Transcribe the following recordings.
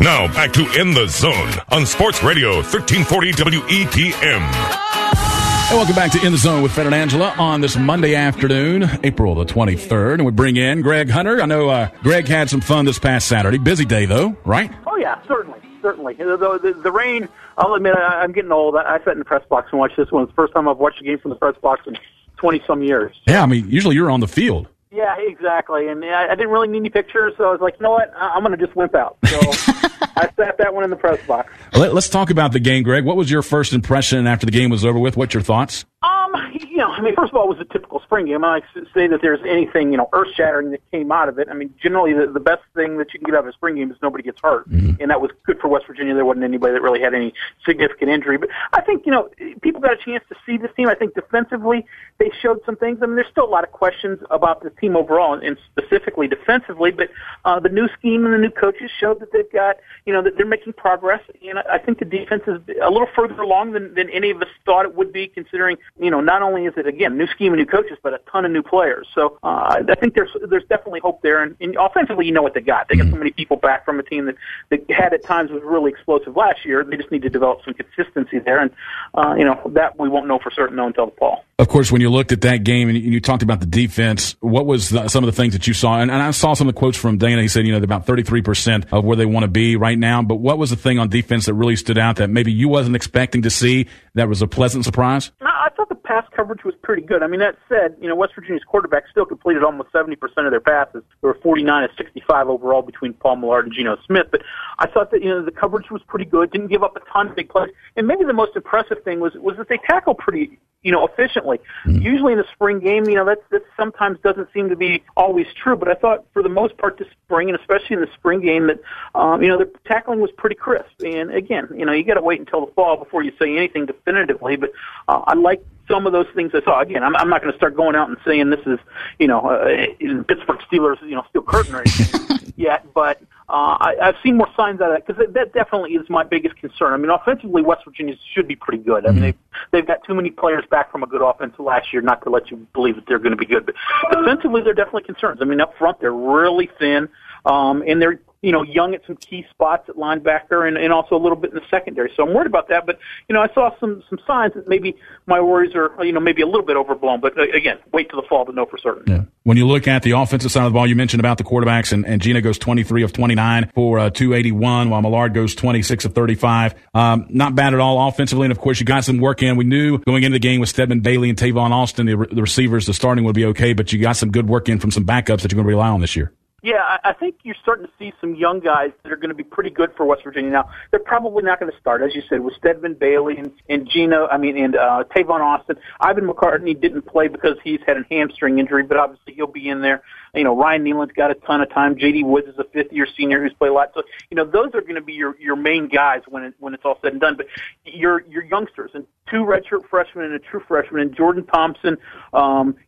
Now back to In the Zone on Sports Radio 1340 WEPM. Hey, welcome back to In the Zone with Fred and Angela on this Monday afternoon, April the 23rd. And we bring in Greg Hunter. I know Greg had some fun this past Saturday. Busy day, though, right? Oh, yeah, certainly. The rain, I'll admit, I'm getting old. I sat in the press box and watched this one. It's the first time I've watched a game from the press box in 20-some years. Yeah, I mean, usually you're on the field. Yeah, exactly. And I didn't really need any pictures, so I was like, you know what? I'm going to just wimp out. So I sat that one in the press box. Let's talk about the game, Greg. What was your first impression after the game was over with? What's your thoughts? First of all, it was a typical spring game. I say that there's anything, earth-shattering that came out of it. I mean, generally, the best thing that you can get out of a spring game is nobody gets hurt. Mm-hmm. And that was good for West Virginia. There wasn't anybody that really had any significant injury. But I think, people got a chance to see this team. I think defensively, they showed some things. I mean, there's still a lot of questions about the team overall, and specifically defensively. But the new scheme and the new coaches showed that they've got, that they're making progress. And I think the defense is a little further along than any of us thought it would be, considering, not only is it, again, new scheme and new coaches, but a ton of new players. So I think there's definitely hope there. And offensively, you know what they got. They got so many people back from a team that had at times was really explosive last year. They just need to develop some consistency there. And, that we won't know for certain until the fall. Of course, when you looked at that game and you talked about the defense, what was some of the things that you saw? And I saw some of the quotes from Dana. He said, they're about 33% of where they want to be right now. But what was the thing on defense that really stood out that maybe you wasn't expecting to see that was a pleasant surprise? I thought the pass coverage was pretty good. I mean, that said, West Virginia's quarterback still completed almost 70% of their passes. There were 49 of 65 overall between Paul Millard and Geno Smith. But I thought that, the coverage was pretty good. Didn't give up a ton of big plays. And maybe the most impressive thing was that they tackled pretty, efficiently. Mm-hmm. Usually in the spring game, that sometimes doesn't seem to be always true. But I thought for the most part this spring, and especially in the spring game, that, the tackling was pretty crisp. And again, you got to wait until the fall before you say anything definitively. But I like some of those things I saw. Again, I'm not going to start going out and saying this is, Pittsburgh Steelers, steel curtain or anything yet, but I've seen more signs of that because that definitely is my biggest concern. I mean, offensively, West Virginia should be pretty good. I mean, they've got too many players back from a good offense last year not to let you believe that they're going to be good. But defensively, they're definitely concerns. I mean, up front, they're really thin, and they're young at some key spots at linebacker and also a little bit in the secondary. So I'm worried about that. But, I saw some signs that maybe my worries are, maybe a little bit overblown. But, again, wait till the fall to know for certain. Yeah. When you look at the offensive side of the ball, you mentioned about the quarterbacks, and Gina goes 23 of 29 for 281, while Millard goes 26 of 35. Not bad at all offensively. And, of course, you got some work in. We knew going into the game with Stedman Bailey and Tavon Austin, the receivers, the starting would be okay, but you got some good work in from some backups that you're going to rely on this year. Yeah, I think you're starting to see some young guys that are going to be pretty good for West Virginia. Now, they're probably not going to start, as you said, with Stedman Bailey and Tavon Austin. Ivan McCartney didn't play because he's had a hamstring injury, but obviously he'll be in there. Ryan Nealon's got a ton of time. J.D. Woods is a fifth-year senior who's played a lot. So, those are going to be your main guys when it's all said and done. But your youngsters, and two redshirt freshmen and a true freshman, and Jordan Thompson,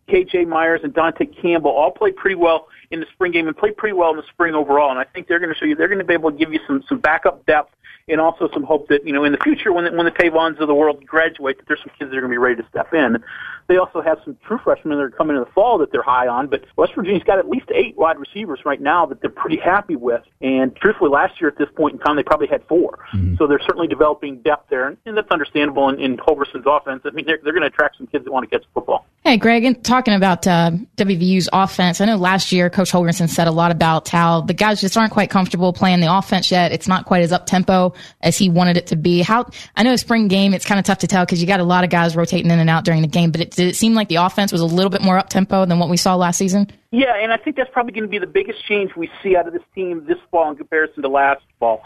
K.J. Myers, and Dante Campbell all played pretty well in the spring game and played pretty well in the spring overall. And I think they're going to show you, they're going to be able to give you some backup depth and also some hope that, in the future when the Tavons of the world graduate, that there's some kids that are going to be ready to step in. They also have some true freshmen that are coming in the fall that they're high on, but West Virginia's got at least 8 wide receivers right now that they're pretty happy with. And truthfully, last year at this point in time, they probably had 4. Mm-hmm. So they're certainly developing depth there, and that's understandable in Holgerson's offense. I mean, they're going to attract some kids that want to catch football. Hey, Greg, and talking about WVU's offense, I know last year Coach Holgerson said a lot about how the guys just aren't quite comfortable playing the offense yet. It's not quite as up-tempo as he wanted it to be. I know a spring game, it's kind of tough to tell because you got a lot of guys rotating in and out during the game, but did it seem like the offense was a little bit more up-tempo than what we saw last season? Yeah, and I think that's probably going to be the biggest change we see out of this team this fall in comparison to last fall,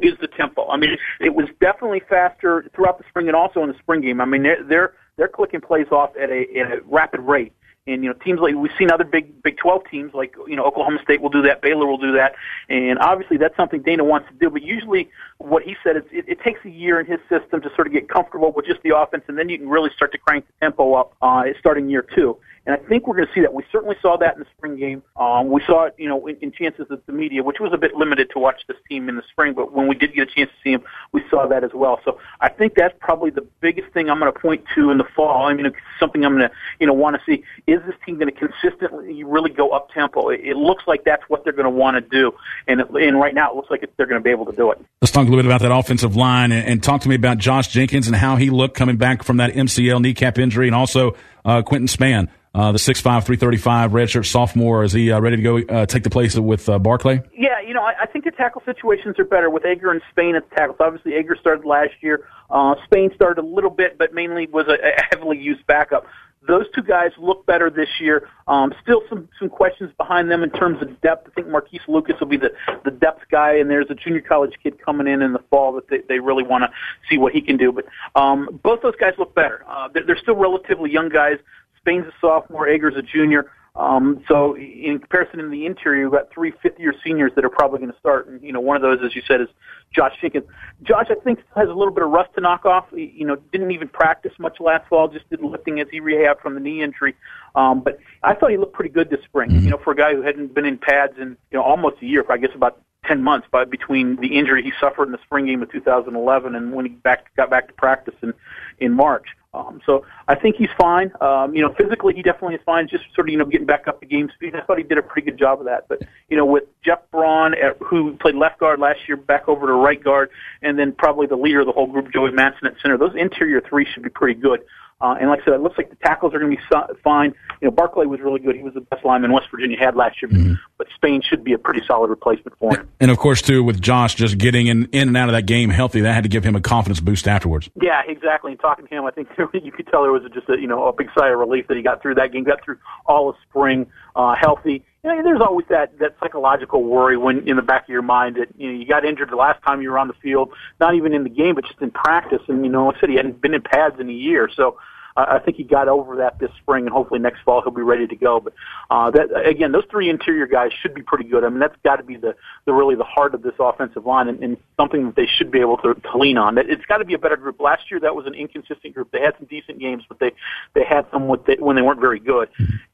is the tempo. I mean, it was definitely faster throughout the spring and also in the spring game. I mean, they're clicking plays off at a rapid rate. And, teams like we've seen other Big 12 teams like, Oklahoma State will do that, Baylor will do that. And obviously that's something Dana wants to do. But usually what he said is it takes a year in his system to sort of get comfortable with just the offense, and then you can really start to crank the tempo up starting year 2. And I think we're going to see that. We certainly saw that in the spring game. We saw it, in chances of the media, which was a bit limited to watch this team in the spring, but when we did get a chance to see them, we saw that as well. So I think that's probably the biggest thing I'm going to point to in the fall. I mean, it's something I'm going to, want to see. Is this team going to consistently really go up tempo? It looks like that's what they're going to want to do, and right now it looks like they're going to be able to do it. Let's talk a little bit about that offensive line and talk to me about Josh Jenkins and how he looked coming back from that MCL kneecap injury, and also Quentin Spann, the 6'5", 335 redshirt sophomore. Is he ready to go take the place with Barclay? Yeah, I think the tackle situations are better with Ager and Spain at the tackles. Obviously, Ager started last year. Spain started a little bit, but mainly was a heavily used backup. Those two guys look better this year. Still some questions behind them in terms of depth. I think Marquise Lucas will be the depth guy, and there's a junior college kid coming in the fall that they really want to see what he can do. But both those guys look better. They're still relatively young guys. Spain's a sophomore, Ager's a junior. So in comparison in the interior, you've got 3 fifth-year seniors that are probably going to start. And, one of those, as you said, is Josh Jenkins. Josh, I think, has a little bit of rust to knock off. Didn't even practice much last fall, just did lifting as he rehabbed from the knee injury. But I thought he looked pretty good this spring, for a guy who hadn't been in pads in, almost a year, I guess about 10 months between the injury he suffered in the spring game of 2011 and when he got back to practice in March. So I think he's fine. Physically he definitely is fine, just sort of, getting back up to game speed. I thought he did a pretty good job of that. But, with Jeff Braun, who played left guard last year, back over to right guard, and then probably the leader of the whole group, Joey Manson at center, those interior three should be pretty good. And like I said, it looks like the tackles are going to be fine. Barclay was really good. He was the best lineman West Virginia had last year, but Spain should be a pretty solid replacement for him. And of course, too, with Josh just getting in and out of that game healthy, that had to give him a confidence boost afterwards. Yeah, exactly. And talking to him, I think you could tell there was just a big sigh of relief that he got through that game, got through all of spring healthy. There's always that psychological worry when in the back of your mind that you got injured the last time you were on the field, not even in the game, but just in practice. And like I said, he hadn't been in pads in a year, so I think he got over that this spring, and hopefully next fall he'll be ready to go. But again, those three interior guys should be pretty good. I mean, that's got to be the really the heart of this offensive line, and something that they should be able to lean on. It's got to be a better group. Last year that was an inconsistent group. They had some decent games, but they had some when they weren't very good.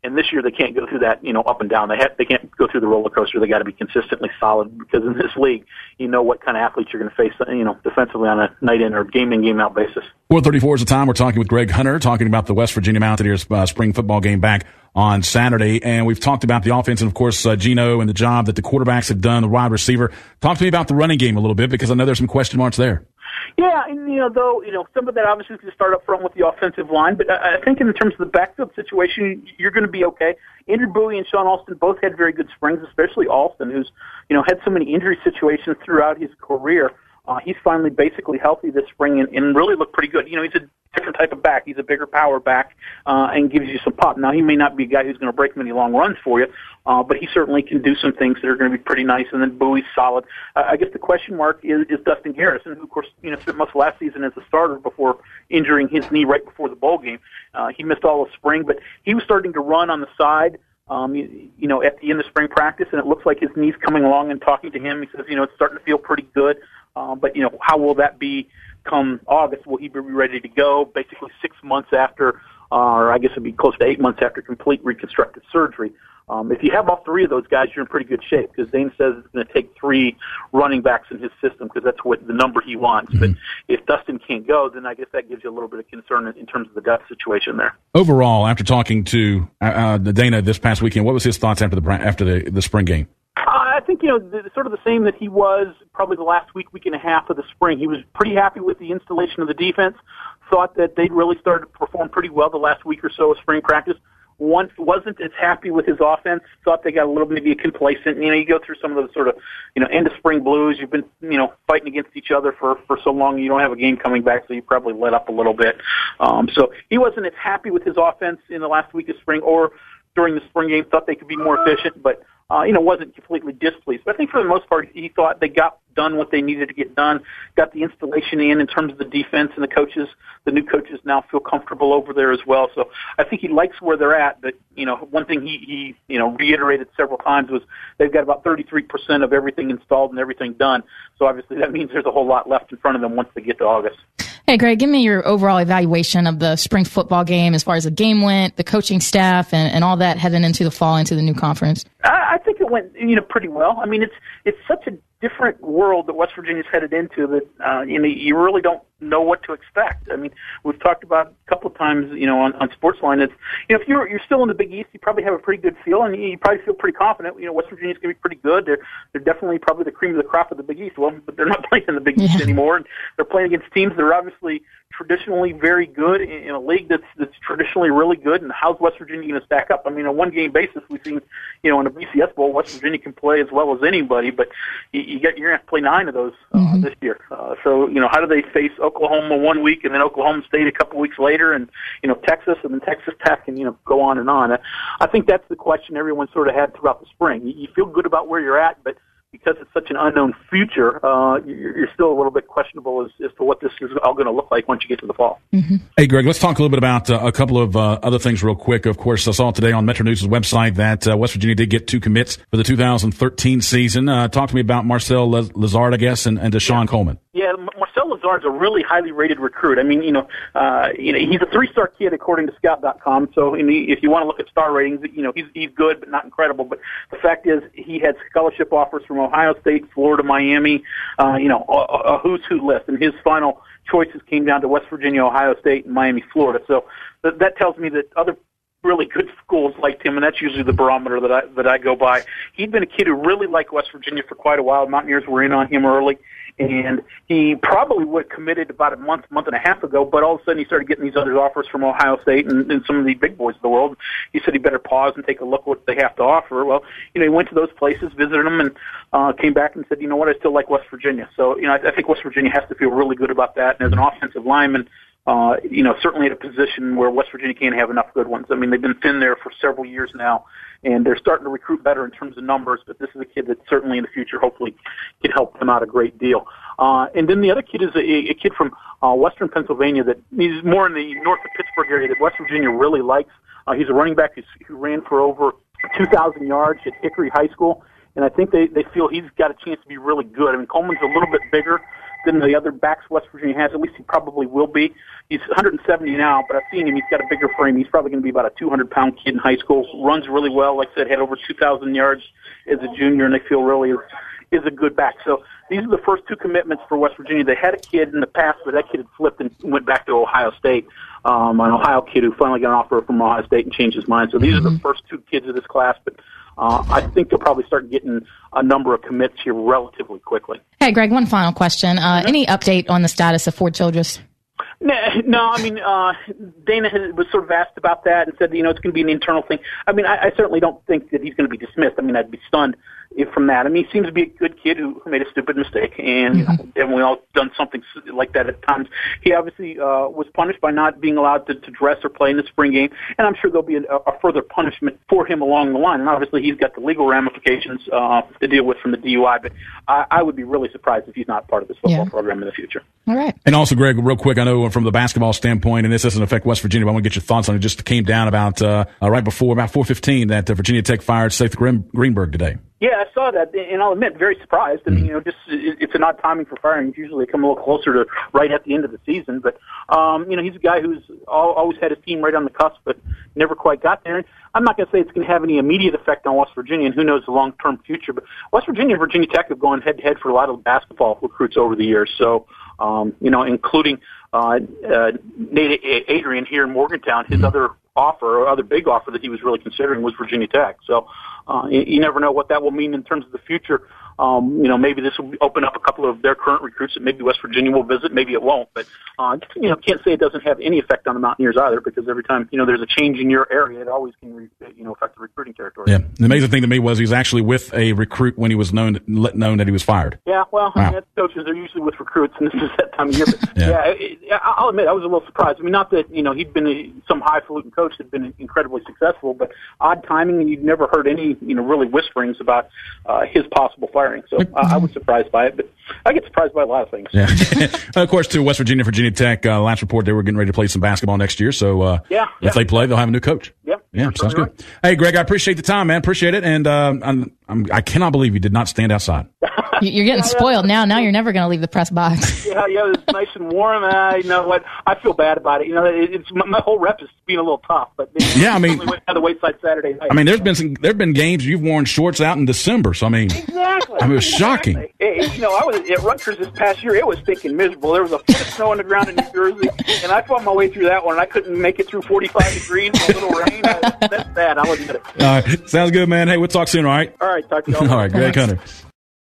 And this year they can't go through that up and down. They can't go through the roller coaster. They got to be consistently solid, because in this league, what kind of athletes you're going to face, defensively on a night in or game in, game out basis. 4:34 is the time. We're talking with Greg Hunter, talking about the West Virginia Mountaineers spring football game back on Saturday. And we've talked about the offense and, of course, Gino and the job that the quarterbacks have done, the wide receiver. Talk to me about the running game a little bit, because I know there's some question marks there. Yeah, and some of that obviously is going to start up front with the offensive line, but I think in terms of the backfield situation, you're going to be okay. Andrew Bowie and Sean Alston both had very good springs, especially Alston, who's had so many injury situations throughout his career. He's finally basically healthy this spring and really looked pretty good. He's a different type of back. He's a bigger power back and gives you some pop. Now, he may not be a guy who's going to break many long runs for you, but he certainly can do some things that are going to be pretty nice. And then Bowie's solid. I guess the question mark is Dustin Garrison, who, of course, spent most of last season as a starter before injuring his knee right before the bowl game. He missed all of spring, but he was starting to run on the side. At the end of spring practice, and it looks like his knee's coming along. And talking to him, he says, it's starting to feel pretty good. But how will that be come August? Will he be ready to go? Basically 6 months after, or I guess it'd be close to 8 months after complete reconstructive surgery. If you have all three of those guys, you're in pretty good shape, because Zane says it's going to take 3 running backs in his system, because that's what the number he wants. But if Dustin can't go, then I guess that gives you a little bit of concern in terms of the depth situation there. Overall, after talking to Dana this past weekend, what was his thoughts after the spring game? I think, sort of the same that he was probably the last week and a half of the spring. He was pretty happy with the installation of the defense, thought that they'd really started to perform pretty well the last week or so of spring practice. Wasn't as happy with his offense, thought they got a little maybe complacent. You go through some of those sort of, end of spring blues. You've been, fighting against each other for so long. You don't have a game coming back, so you probably let up a little bit. So he wasn't as happy with his offense in the last week of spring or during the spring game, thought they could be more efficient, but wasn't completely displeased. But I think for the most part, he thought they got done what they needed to get done, got the installation in terms of the defense, and the new coaches now feel comfortable over there as well. So I think he likes where they're at. But, one thing he reiterated several times was they've got about 33% of everything installed and everything done. So obviously that means there's a whole lot left in front of them once they get to August. Hey, Greg, give me your overall evaluation of the spring football game as far as the game went, the coaching staff, and all that heading into the fall, into the new conference. I think it went, pretty well. I mean, it's such a different world that West Virginia's headed into that, you really don't know what to expect. I mean, we've talked about a couple of times, on Sportsline, that, if you're still in the Big East, you probably have a pretty good feel, and you probably feel pretty confident. West Virginia's going to be pretty good. They're definitely probably the cream of the crop of the Big East. Well, but they're not playing in the Big East anymore, and they're playing against teams that are obviously traditionally very good in a league that's traditionally really good. And how's West Virginia going to stack up? I mean, on a one-game basis, we've seen, in a BCS Bowl, West Virginia can play as well as anybody, but you're going to have to play 9 of those this year. So, how do they face Oklahoma one week and then Oklahoma State a couple weeks later, and Texas and then Texas Tech, and go on and on. I think that's the question everyone sort of had throughout the spring. You feel good about where you're at, but because it's such an unknown future, you're still a little bit questionable as to what this is all going to look like once you get to the fall. Mm-hmm. Hey, Greg, let's talk a little bit about a couple of other things real quick. Of course, I saw today on Metro News' website that West Virginia did get 2 commits for the 2013 season. Talk to me about Marcel Lazard, I guess, and Deshaun Coleman. Yeah, Marcel Lazard's a really highly rated recruit. I mean, he's a 3-star kid according to Scout.com. So if you want to look at star ratings, he's good but not incredible. But the fact is, he had scholarship offers from Ohio State, Florida, Miami, a who's who list, and his final choices came down to West Virginia, Ohio State, and Miami, Florida. So that tells me that other really good schools liked him, and that's usually the barometer that I go by. He'd been a kid who really liked West Virginia for quite a while. Mountaineers were in on him early, and he probably would have committed about a month and a half ago, but all of a sudden he started getting these other offers from Ohio State and some of the big boys of the world. He said he better pause and take a look what they have to offer. Well, he went to those places, visited them, and came back and said, you know what, I still like West Virginia. So, I think West Virginia has to feel really good about that. And as an offensive lineman, certainly at a position where West Virginia can't have enough good ones. I mean, they've been thin there for several years now, and they're starting to recruit better in terms of numbers, but this is a kid that certainly in the future hopefully can help them out a great deal. And then the other kid is a kid from western Pennsylvania that he's more in the north of Pittsburgh area that West Virginia really likes. He's a running back who ran for over 2,000 yards at Hickory High School, and I think they feel he's got a chance to be really good. I mean, Coleman's a little bit bigger than the other backs West Virginia has. At least he probably will be. He's 170 now, but I've seen him. He's got a bigger frame. He's probably going to be about a 200-pound kid in high school. Runs really well. Like I said, had over 2,000 yards as a junior, and they feel really is a good back. So these are the first 2 commitments for West Virginia. They had a kid in the past, but that kid had flipped and went back to Ohio State, an Ohio kid who finally got an offer from Ohio State and changed his mind. So these are the first 2 kids of this class, but I think they'll probably start getting a number of commits here relatively quickly. Hey, Greg, one final question. Any update on the status of Ford Childress? No, I mean, Dana was sort of asked about that and said, it's going to be an internal thing. I mean, I certainly don't think that he's going to be dismissed. I mean, I'd be stunned from that. I mean, he seems to be a good kid who made a stupid mistake, and haven't we all done something like that at times? He obviously was punished by not being allowed to dress or play in the spring game, and I'm sure there'll be a further punishment for him along the line. And obviously, he's got the legal ramifications to deal with from the DUI, but I would be really surprised if he's not part of this football program in the future. All right. And also, Greg, real quick, I know from the basketball standpoint, and this doesn't affect West Virginia, but I want to get your thoughts on it. Just came down about right before, about 4:15, that Virginia Tech fired Seth Greenberg today. Yeah, I saw that, and I'll admit, very surprised. I mean, it's an odd timing for firing. Usually they come a little closer to right at the end of the season. But, he's a guy who's always had his team right on the cusp, but never quite got there. And I'm not going to say it's going to have any immediate effect on West Virginia, and who knows the long-term future. But West Virginia and Virginia Tech have gone head-to-head for a lot of basketball recruits over the years. So, including Nate Adrian here in Morgantown, his other big offer that he was really considering was Virginia Tech. So you never know what that will mean in terms of the future. Maybe this will open up a couple of their current recruits that maybe West Virginia will visit. Maybe it won't. But, can't say it doesn't have any effect on the Mountaineers either, because every time, there's a change in your area, it always can, affect the recruiting territory. Yeah. The amazing thing to me was he was actually with a recruit when he was known that he was fired. Yeah, well, wow. I mean, that's coaches. They're usually with recruits, and this is that time of year. But, I'll admit, I was a little surprised. I mean, not that, he'd been some highfalutin coach that had been incredibly successful, but odd timing, and you'd never heard any, really whisperings about his possible firing. So I was surprised by it, but I get surprised by a lot of things. Yeah. Of course, to West Virginia, Virginia Tech, last report, they were getting ready to play some basketball next year. So if they play, they'll have a new coach. Yeah, sounds good. Right. Hey, Greg, I appreciate the time, man. Appreciate it. And I cannot believe you did not stand outside. You're getting spoiled now. Now you're never going to leave the press box. Yeah, it's nice and warm. You know what? I feel bad about it. You know, it's my whole rep is being a little tough. But yeah, I mean, we went to the Wayside Saturday night. I mean, there've been games you've worn shorts out in December. So I mean, exactly. I mean, it was shocking. You know, I was at Rutgers this past year. It was stinking miserable. There was a foot of snow on the ground in New Jersey, and I fought my way through that one. I couldn't make it through 45 degrees and a little rain. That's bad. I'll admit it. All right, sounds good, man. Hey, we'll talk soon. All right. All right, talk to you all. All right, Greg Hunter.